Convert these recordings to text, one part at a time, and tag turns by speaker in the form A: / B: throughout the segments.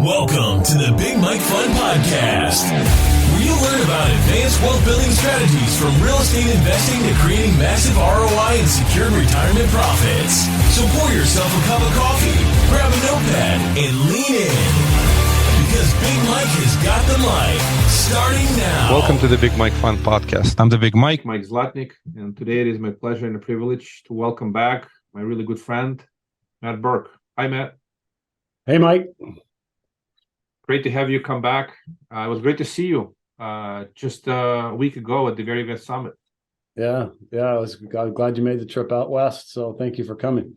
A: Welcome to the Big Mike Fun Podcast, where you'll learn about advanced wealth building strategies from real estate investing to creating massive ROI and secured retirement profits. So pour yourself a cup of coffee, grab a notepad, and lean in, because Big Mike has got the mic. Starting now.
B: Welcome to the Big Mike Fun Podcast. I'm the Big Mike Zlatnik, and today it is my pleasure and a privilege to welcome back my really good friend, Matt Burk. Hi, Matt.
C: Hey, Mike.
B: Great to have you come back. It was great to see you just a week ago at the Very Best Summit.
C: Yeah. I'm glad you made the trip out west. So thank you for coming.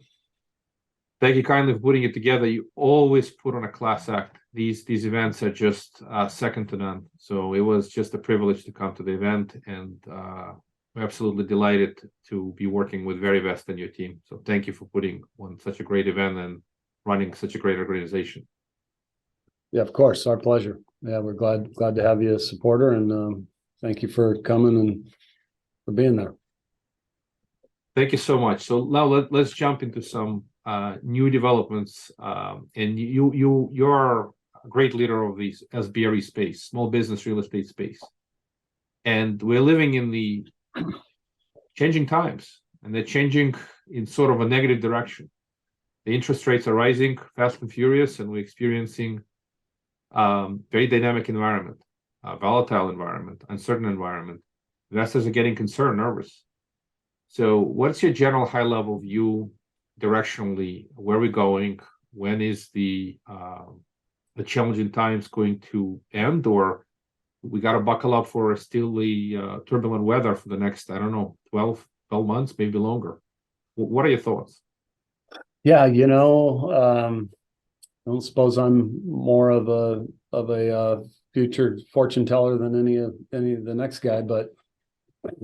B: Thank you kindly for putting it together. You always put on a class act. These events are just second to none. So it was just a privilege to come to the event, and we're absolutely delighted to be working with Very Best and your team. So thank you for putting on such a great event and running such a great organization.
C: Yeah, of course. Our pleasure. Yeah, we're glad to have you as a supporter, and thank you for coming and for being there.
B: Thank you so much. So now let's jump into some new developments. And you're a great leader of the SBRE space, small business real estate space. And we're living in the changing times, and they're changing in sort of a negative direction. The interest rates are rising fast and furious, and we're experiencing very dynamic environment, volatile environment, uncertain environment. Investors are getting concerned, nervous. So what's your general high-level view directionally? Where are we going? When is the challenging times going to end? Or we got to buckle up for still the turbulent weather for the next, 12 months, maybe longer? What are your thoughts?
C: Yeah, I don't suppose I'm more of a future fortune teller than any of the next guy, but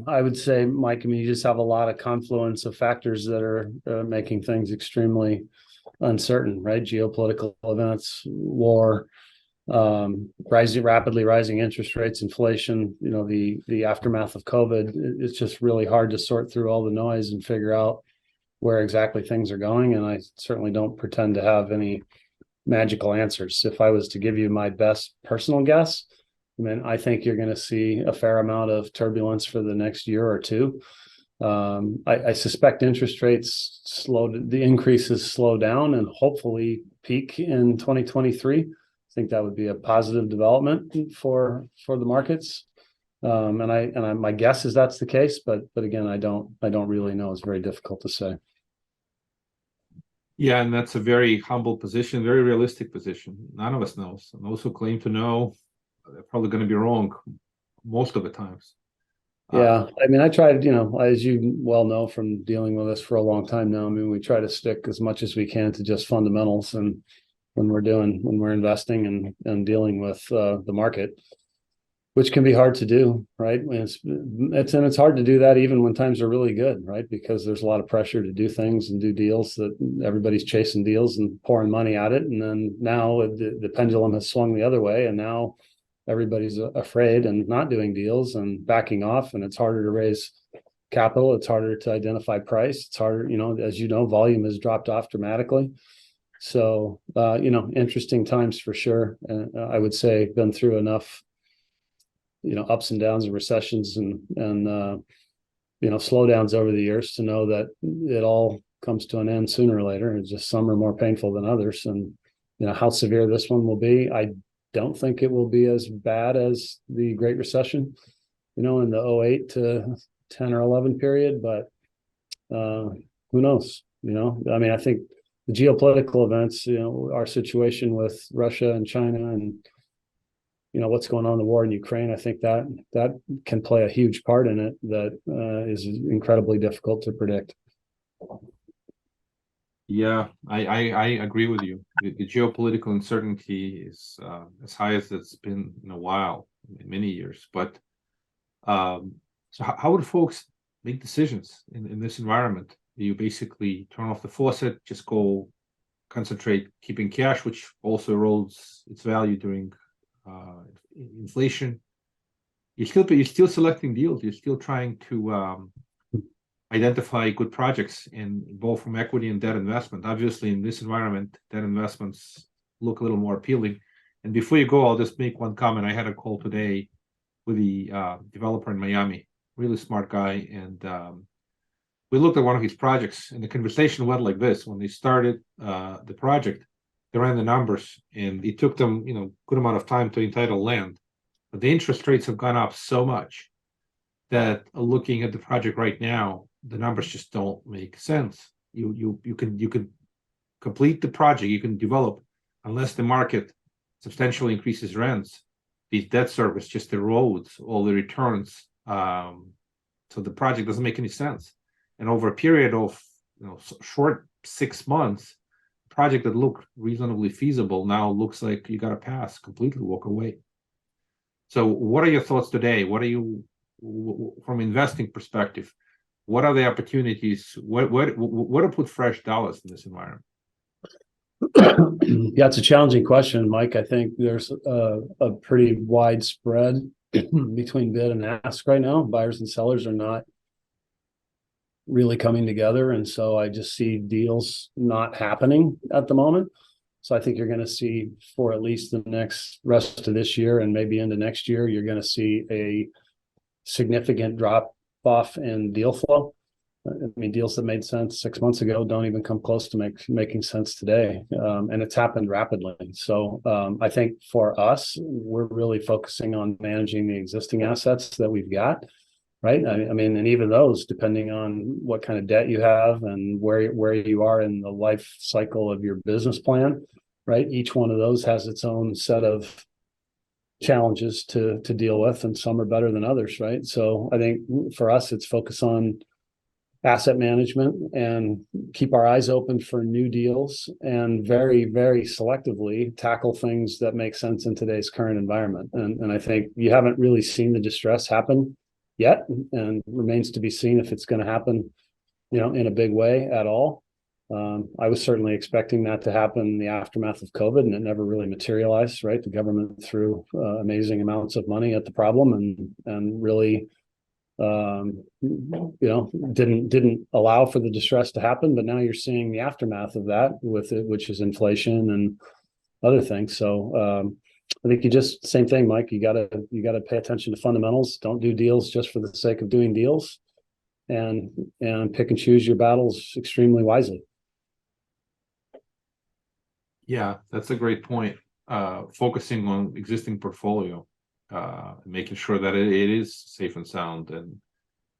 C: I would say, Mike, you just have a lot of confluence of factors that are making things extremely uncertain, right? Geopolitical events, war, rapidly rising interest rates, inflation, the aftermath of COVID. It's just really hard to sort through all the noise and figure out where exactly things are going. And I certainly don't pretend to have any magical answers. If I was to give you my best personal guess, I think you're going to see a fair amount of turbulence for the next year or two. I suspect interest rates the increases slow down and hopefully peak in 2023. I think that would be a positive development for the markets. And my guess is that's the case, but again, I don't really know. It's very difficult to say.
B: Yeah, and that's a very humble position, very realistic position. None of us knows. And those who claim to know, they're probably going to be wrong most of the times.
C: Yeah, I tried, as you well know from dealing with us for a long time now, we try to stick as much as we can to just fundamentals, and when we're investing and dealing with the market, which can be hard to do, right? It's hard to do that even when times are really good, right? Because there's a lot of pressure to do things and do deals, that everybody's chasing deals and pouring money at it. And then now the pendulum has swung the other way, and now everybody's afraid and not doing deals and backing off, and it's harder to raise capital. It's harder to identify price. It's harder, as volume has dropped off dramatically. So, interesting times for sure. I would say been through enough ups and downs and recessions and slowdowns over the years to know that it all comes to an end sooner or later. It's just some are more painful than others. And, how severe this one will be, I don't think it will be as bad as the Great Recession, in the 08 to 10 or 11 period, but who knows? I think the geopolitical events, our situation with Russia and China and what's going on in the war in Ukraine, I think that can play a huge part in it. That is incredibly difficult to predict.
B: Yeah, I agree with you. The geopolitical uncertainty is as high as it's been in a while, in many years. But so how would folks make decisions in this environment? Do you basically turn off the faucet, just go concentrate keeping cash, which also erodes its value during inflation? You're still selecting deals. You're still trying to identify good projects in both from equity and debt investment. Obviously, in this environment, debt investments look a little more appealing. And before you go, I'll just make one comment. I had a call today with the developer in Miami, really smart guy, and we looked at one of his projects, and the conversation went like this: when they started the project, they ran the numbers, and it took them, good amount of time to entitle land, but the interest rates have gone up so much that looking at the project right now, the numbers just don't make sense. You can complete the project, you can develop, unless the market substantially increases rents, the debt service just erodes all the returns. So the project doesn't make any sense. And over a period of short 6 months, a project that looked reasonably feasible now looks like you got to pass, completely walk away. So what are your thoughts today? What are you, from investing perspective, what are the opportunities? What to put fresh dollars in this environment?
C: Yeah, it's a challenging question, Mike. I think there's a pretty wide spread between bid and ask right now. Buyers and sellers are not really coming together, and so I just see deals not happening at the moment. So I think you're going to see, for at least the next rest of this year and maybe into next year, you're going to see a significant drop off in deal flow. I mean, deals that made sense 6 months ago don't even come close to making sense today. And it's happened rapidly. So I think for us, we're really focusing on managing the existing assets that we've got, right? I mean, and even those, depending on what kind of debt you have and where you are in the life cycle of your business plan, right? Each one of those has its own set of challenges to deal with, and some are better than others, right? So I think for us, it's focus on asset management and keep our eyes open for new deals, and very, very selectively tackle things that make sense in today's current environment. And I think you haven't really seen the distress happen yet, and remains to be seen if it's going to happen, in a big way at all. I was certainly expecting that to happen in the aftermath of COVID, and it never really materialized, right? The government threw amazing amounts of money at the problem and really didn't allow for the distress to happen. But now you're seeing the aftermath of that with it, which is inflation and other things. So I think same thing, Mike. You gotta pay attention to fundamentals. Don't do deals just for the sake of doing deals, and pick and choose your battles extremely wisely.
B: Yeah, that's a great point. Focusing on existing portfolio, making sure that it is safe and sound, and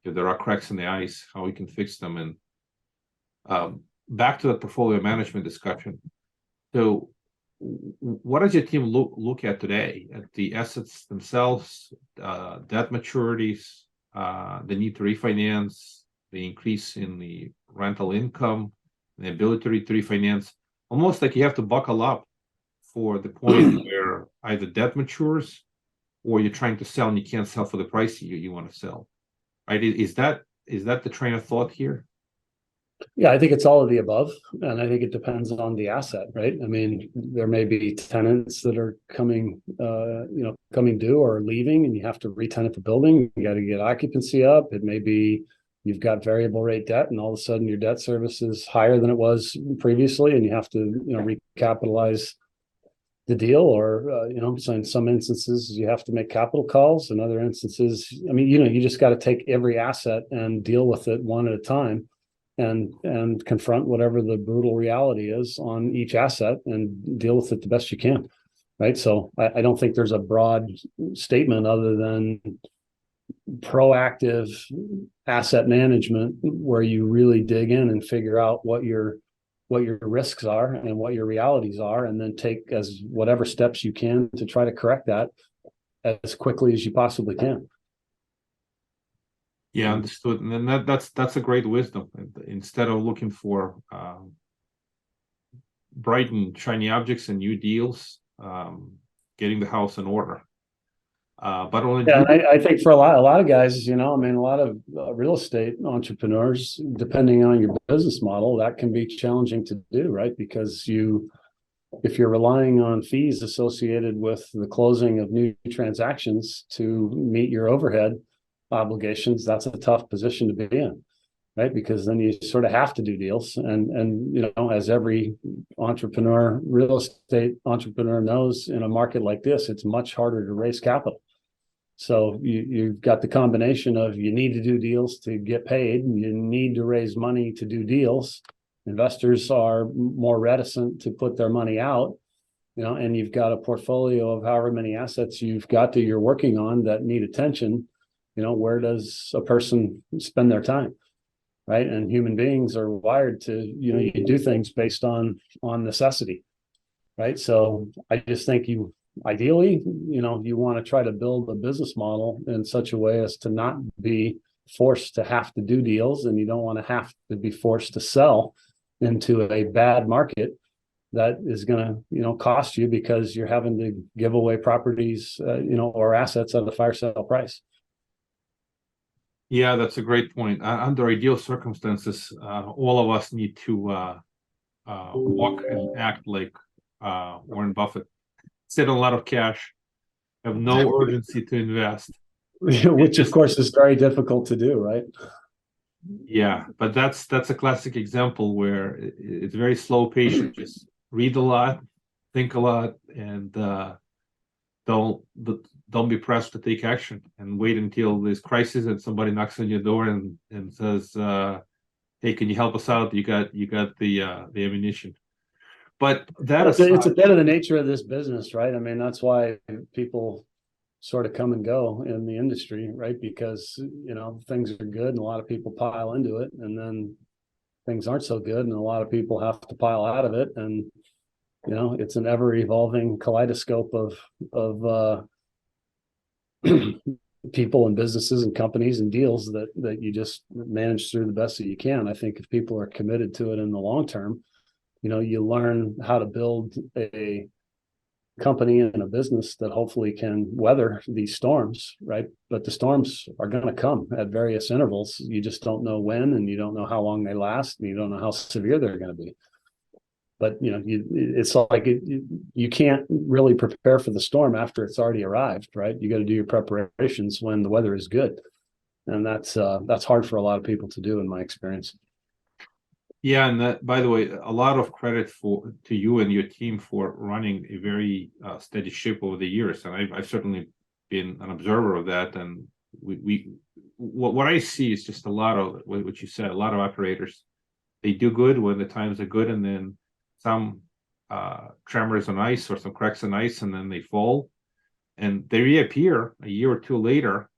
B: if there are cracks in the ice, how we can fix them. And back to the portfolio management discussion. So what does your team look at today? At the assets themselves, debt maturities, the need to refinance, the increase in the rental income, the ability to refinance? Almost like you have to buckle up for the point where either debt matures or you're trying to sell and you can't sell for the price you want to sell. Right? Is that the train of thought here?
C: Yeah, I think it's all of the above, and I think it depends on the asset, right? I mean, there may be tenants that are coming due or leaving, and you have to re-tenant the building. You got to get occupancy up. It may be you've got variable rate debt, and all of a sudden your debt service is higher than it was previously, and you have to recapitalize the deal. Or so in some instances you have to make capital calls. In other instances, I mean, you just got to take every asset and deal with it one at a time, and confront whatever the brutal reality is on each asset and deal with it the best you can, right? So I don't think there's a broad statement other than proactive asset management, where you really dig in and figure out what your risks are and what your realities are, and then take as whatever steps you can to try to correct that as quickly as you possibly can.
B: Yeah, understood. And then that's a great wisdom. Instead of looking for bright and shiny objects and new deals, getting the house in order. But
C: I think for a lot of guys, a lot of real estate entrepreneurs, depending on your business model, that can be challenging to do, right? Because if you're relying on fees associated with the closing of new transactions to meet your overhead obligations, that's a tough position to be in, right? Because then you sort of have to do deals. And you know, as every entrepreneur, real estate entrepreneur knows, in a market like this, it's much harder to raise capital. So you've got the combination of you need to do deals to get paid, and you need to raise money to do deals. Investors are more reticent to put their money out, you know, and you've got a portfolio of however many assets you've got that you're working on that need attention. You know, where does a person spend their time? Right. And human beings are wired to, you know, you do things based on necessity. Right. So I just think you ideally, you know, you want to try to build a business model in such a way as to not be forced to have to do deals, and you don't want to have to be forced to sell into a bad market that is going to, you know, cost you because you're having to give away properties, you know, or assets at a fire sale price.
B: Yeah, that's a great point. Under ideal circumstances, all of us need to walk and act like Warren Buffett. Sit on a lot of cash, have no urgency to invest.
C: Which of course is very difficult to do, right?
B: Yeah, but that's a classic example where it's very slow, patient. Just read a lot, think a lot, and don't be pressed to take action, and wait until there's crisis and somebody knocks on your door and says, "Hey, can you help us out? You got the ammunition." But that
C: it's a bit of the nature of this business, right? I mean, that's why people sort of come and go in the industry, right? Because, you know, things are good and a lot of people pile into it, and then things aren't so good and a lot of people have to pile out of it. And, you know, it's an ever evolving kaleidoscope of people and businesses and companies and deals that you just manage through the best that you can. I think if people are committed to it in the long term, you know, you learn how to build a company and a business that hopefully can weather these storms, right? But the storms are going to come at various intervals. You just don't know when, and you don't know how long they last, and you don't know how severe they're going to be. But, you know, it's like you can't really prepare for the storm after it's already arrived, right? You got to do your preparations when the weather is good. And that's hard for a lot of people to do, in my experience.
B: Yeah, and that, by the way, a lot of credit to you and your team for running a very steady ship over the years, and I've certainly been an observer of that. And what I see is just a lot of what you said. A lot of operators, they do good when the times are good, and then some tremors on ice or some cracks on ice, and then they fall, and they reappear a year or two later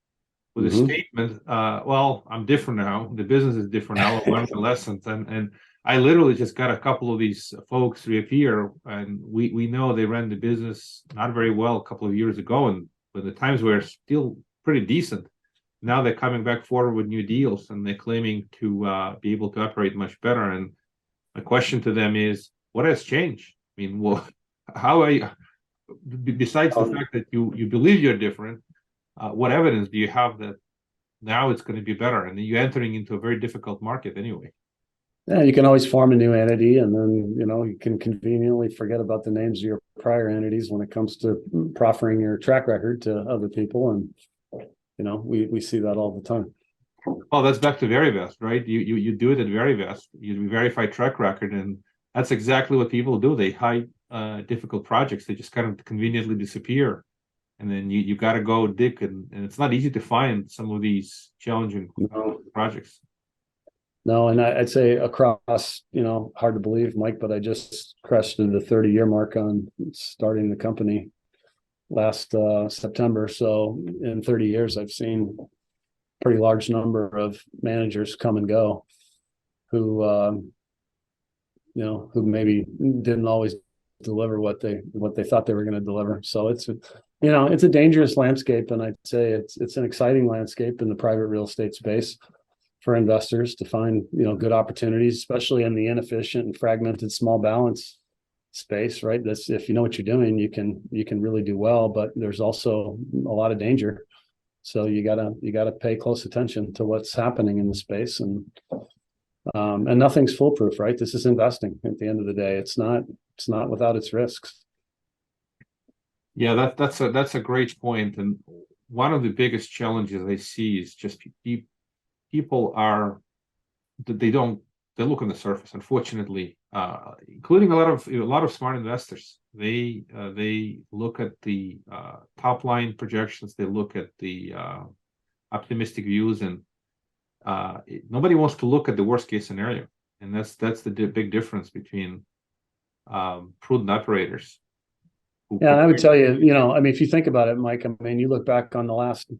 B: with a statement, well, I'm different now. The business is different now. I learned the lessons. And I literally just got a couple of these folks reappear, and we know they ran the business not very well a couple of years ago, and when the times were still pretty decent. Now they're coming back forward with new deals, and they're claiming to be able to operate much better. And my question to them is, what has changed? I mean, well, how are you, besides the fact that you believe you're different, what evidence do you have that now it's going to be better? And you're entering into a very difficult market anyway.
C: Yeah, you can always form a new entity, and then, you know, you can conveniently forget about the names of your prior entities when it comes to proffering your track record to other people. And, you know, we see that all the time.
B: Well, that's back to Verivest, right? You do it at Verivest. You verify track record, and that's exactly what people do. They hide difficult projects. They just kind of conveniently disappear. And then you got to go dig, and it's not easy to find some of these challenging projects.
C: No, and I'd say across, you know, hard to believe, Mike, but I just crested the 30-year mark on starting the company last September. So in 30 years, I've seen a pretty large number of managers come and go who, you know, who maybe didn't always deliver what they thought they were going to deliver. So it's, you know, it's a dangerous landscape, and I'd say it's an exciting landscape in the private real estate space for investors to find, you know, good opportunities, especially in the inefficient and fragmented small balance space, right? That's, if you know what you're doing, you can really do well, but there's also a lot of danger. So you gotta pay close attention to what's happening in the space, and nothing's foolproof, right? This is investing at the end of the day. It's not without its risks.
B: Yeah, that's a great point. And one of the biggest challenges I see is just people are they look on the surface, unfortunately, including a lot of smart investors. They look at the top line projections, they look at the optimistic views, and nobody wants to look at the worst case scenario. And that's the big difference between prudent operators.
C: Yeah, and I would tell you, I mean, if you think about it, Mike, I mean, you look back on the last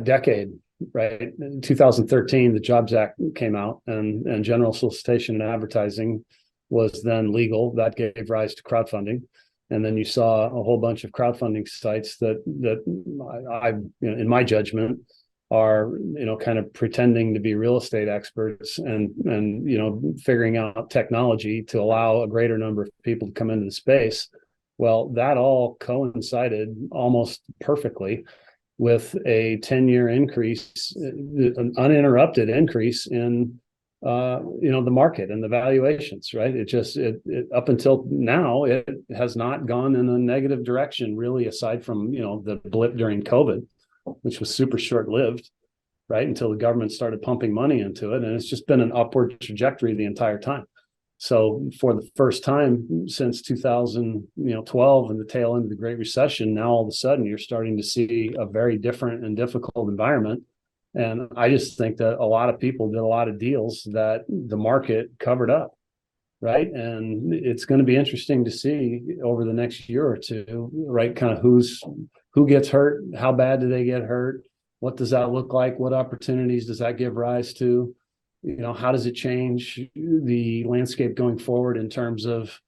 C: decade, right? In 2013, the Jobs Act came out, and general solicitation and advertising was then legal. That gave rise to crowdfunding, and then you saw a whole bunch of crowdfunding sites that I in my judgment, are kind of pretending to be real estate experts and figuring out technology to allow a greater number of people to come into the space. Well, that all coincided almost perfectly with a 10-year increase, an uninterrupted increase in the market and the valuations, right? It up until now, it has not gone in a negative direction, really, aside from the blip during COVID, which was super short-lived, right? Until the government started pumping money into it. And it's just been an upward trajectory the entire time. So for the first time since 2012 and the tail end of the Great Recession, now all of a sudden you're starting to see a very different and difficult environment. And I just think that a lot of people did a lot of deals that the market covered up, right? And it's going to be interesting to see over the next year or two, right? Kind of who gets hurt, how bad do they get hurt, what does that look like, what opportunities does that give rise to? How does it change the landscape going forward in terms of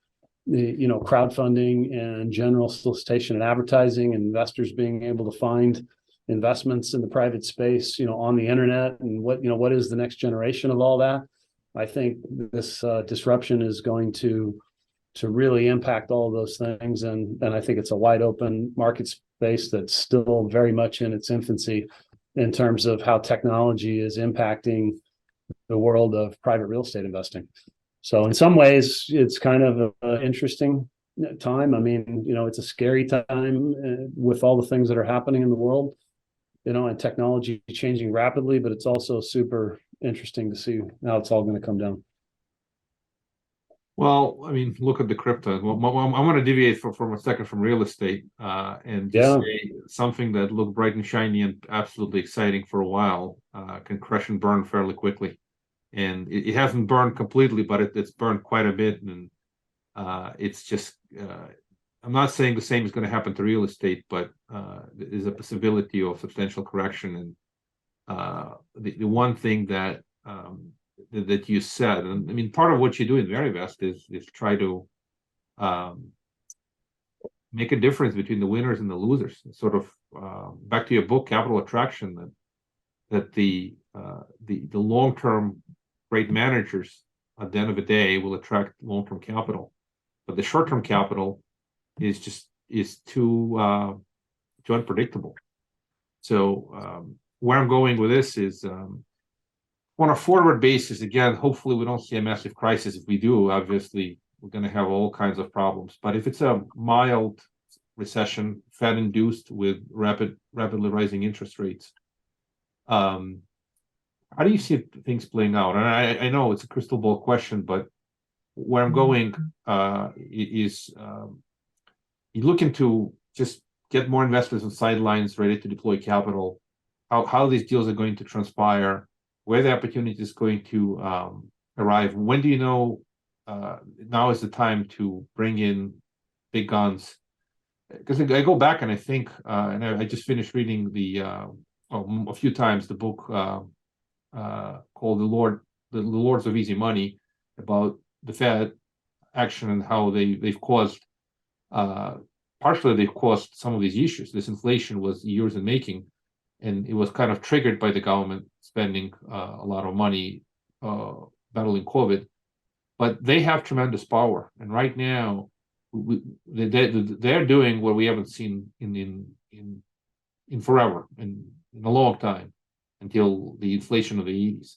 C: crowdfunding and general solicitation and advertising, and investors being able to find investments in the private space, on the internet, and what is the next generation of all that? I think this disruption is going to really impact all of those things, and I think it's a wide open market space that's still very much in its infancy in terms of how technology is impacting the world of private real estate investing. So in some ways, it's kind of an interesting time. I mean, it's a scary time with all the things that are happening in the world, and technology changing rapidly, but it's also super interesting to see how it's all going to come down.
B: Well, I mean, look at the crypto. Well, I'm going to deviate for a second from real estate and just say something that looked bright and shiny and absolutely exciting for a while can crash and burn fairly quickly. And it hasn't burned completely, but it's burned quite a bit. And it's just, I'm not saying the same is going to happen to real estate, but there's a possibility of substantial correction. And the one thing that you said, and I mean, part of what you do in Verivest is try to make a difference between the winners and the losers. Sort of back to your book, Capital Attraction, that the long-term great managers at the end of the day will attract long-term capital, but the short-term capital is too unpredictable. So where I'm going with this is on a forward basis, again, hopefully we don't see a massive crisis. If we do, obviously we're going to have all kinds of problems. But if it's a mild recession, Fed-induced with rapidly rising interest rates, how do you see things playing out? And I know it's a crystal ball question, but where I'm going is you're looking to just get more investors on sidelines ready to deploy capital, how these deals are going to transpire, where the opportunity is going to arrive. When do you know now is the time to bring in big guns? Because I go back and I think, and I just finished reading a few times the book called the Lords of Easy Money, about the Fed action and how they've caused partially they've caused some of these issues. This inflation was years in making, and it was kind of triggered by the government spending a lot of money battling COVID. But they have tremendous power, and right now they're doing what we haven't seen in forever, in a long time, until the inflation of the 80s.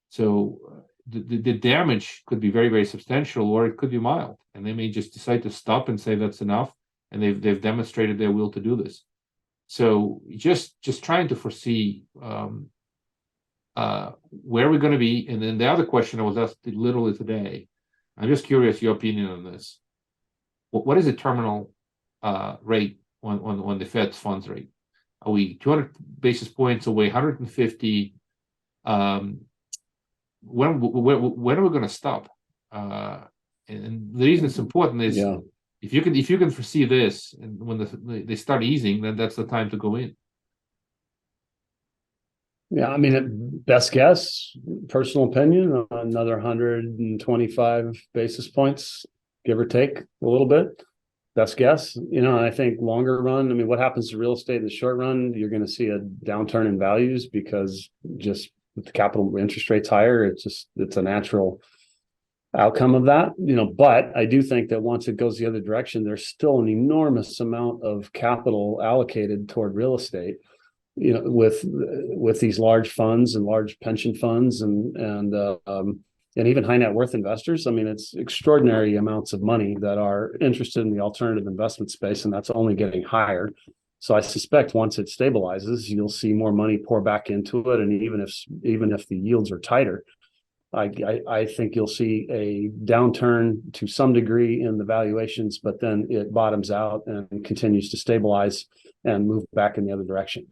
B: So the damage could be very, very substantial, or it could be mild, and they may just decide to stop and say that's enough, and they've demonstrated their will to do this. So just trying to foresee where are we going to be? And then the other question I was asked literally today, I'm just curious your opinion on this. What is the terminal rate on the Fed's funds rate? Are we 200 basis points away, 150? When are we going to stop? And the reason it's important is if you can foresee this, and when they start easing, then that's the time to go in.
C: Yeah, I mean, best guess, personal opinion, another 125 basis points, give or take a little bit. Best guess, I think longer run, I mean, what happens to real estate in the short run? You're going to see a downturn in values because just with the capital interest rates higher, it's a natural outcome of that, but I do think that once it goes the other direction, there's still an enormous amount of capital allocated toward real estate, with these large funds and large pension funds and even high net worth investors. I mean, it's extraordinary amounts of money that are interested in the alternative investment space, and that's only getting higher. So I suspect once it stabilizes, you'll see more money pour back into it, and even if the yields are tighter, I think you'll see a downturn to some degree in the valuations, but then it bottoms out and continues to stabilize and move back in the other direction.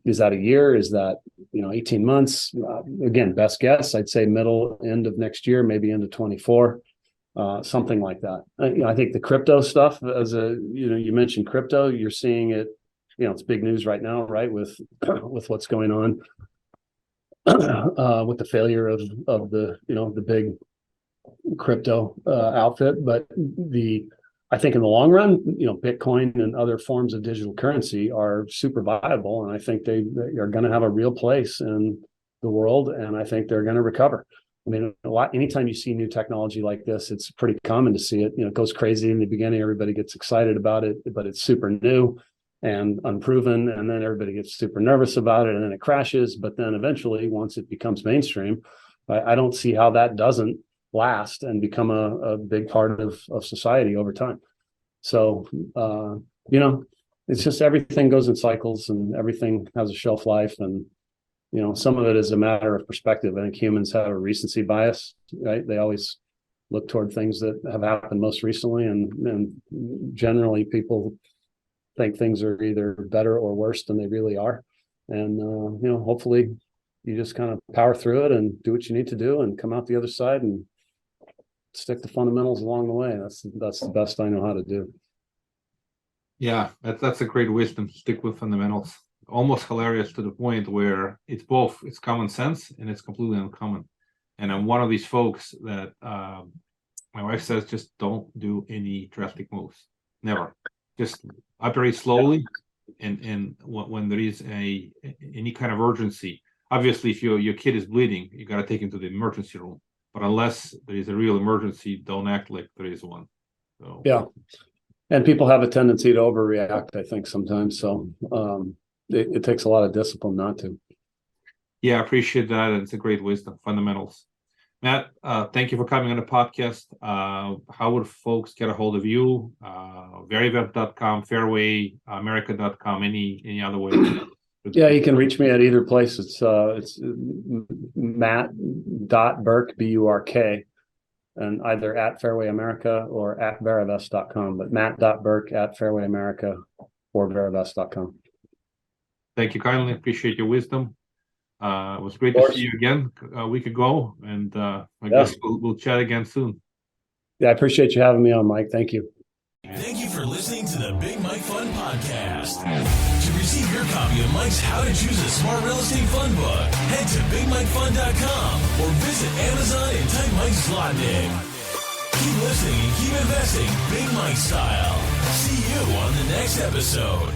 C: Is that a year? Is that 18 months? Again, best guess, I'd say end of next year, maybe into 24, something like that. I think the crypto stuff, you mentioned crypto, you're seeing it. It's big news right now, right? With what's going on. With the failure of the big crypto outfit, but I think in the long run, Bitcoin and other forms of digital currency are super viable, and I think they are going to have a real place in the world, and I think they're going to recover. I mean, anytime you see new technology like this, it's pretty common to see it. It goes crazy in the beginning, everybody gets excited about it, but it's super new and unproven, and then everybody gets super nervous about it, and then it crashes. But then eventually, once it becomes mainstream, I don't see how that doesn't last and become a big part of society over time. So it's just everything goes in cycles, and everything has a shelf life, and some of it is a matter of perspective. I think humans have a recency bias, right? They always look toward things that have happened most recently, and generally people think things are either better or worse than they really are. And hopefully you just kind of power through it and do what you need to do and come out the other side and stick to fundamentals along the way. That's the best I know how to do.
B: Yeah, that's a great wisdom. Stick with fundamentals. Almost hilarious to the point where it's both. It's common sense and it's completely uncommon. And I'm one of these folks that my wife says just don't do any drastic moves. Never. Just operate slowly, and when there is any kind of urgency. Obviously, if your kid is bleeding, you got to take him to the emergency room. But unless there is a real emergency, don't act like there is one. So. Yeah,
C: and people have a tendency to overreact, I think, sometimes. So it takes a lot of discipline not to.
B: Yeah, I appreciate that. And it's a great wisdom, fundamentals. Matt, thank you for coming on the podcast. How would folks get a hold of you? Veryvent.com, fairwayamerica.com, any other way?
C: Yeah, you can reach me at either place. It's matt.burk, B-U-R-K, and either at Fairway America or at veryvest.com, but matt.burk at Fairway America or veryvest.com.
B: Thank you kindly. Appreciate your wisdom. It was great to see you again a week ago, and I guess we'll chat again soon.
C: Yeah, I appreciate you having me on, Mike. Thank you.
A: Thank you for listening to the Big Mike Fund Podcast. To receive your copy of Mike's How to Choose a Smart Real Estate Fund book, head to BigMikeFund.com or visit Amazon and type Mike Zlotnick. Keep listening and keep investing Big Mike style. See you on the next episode.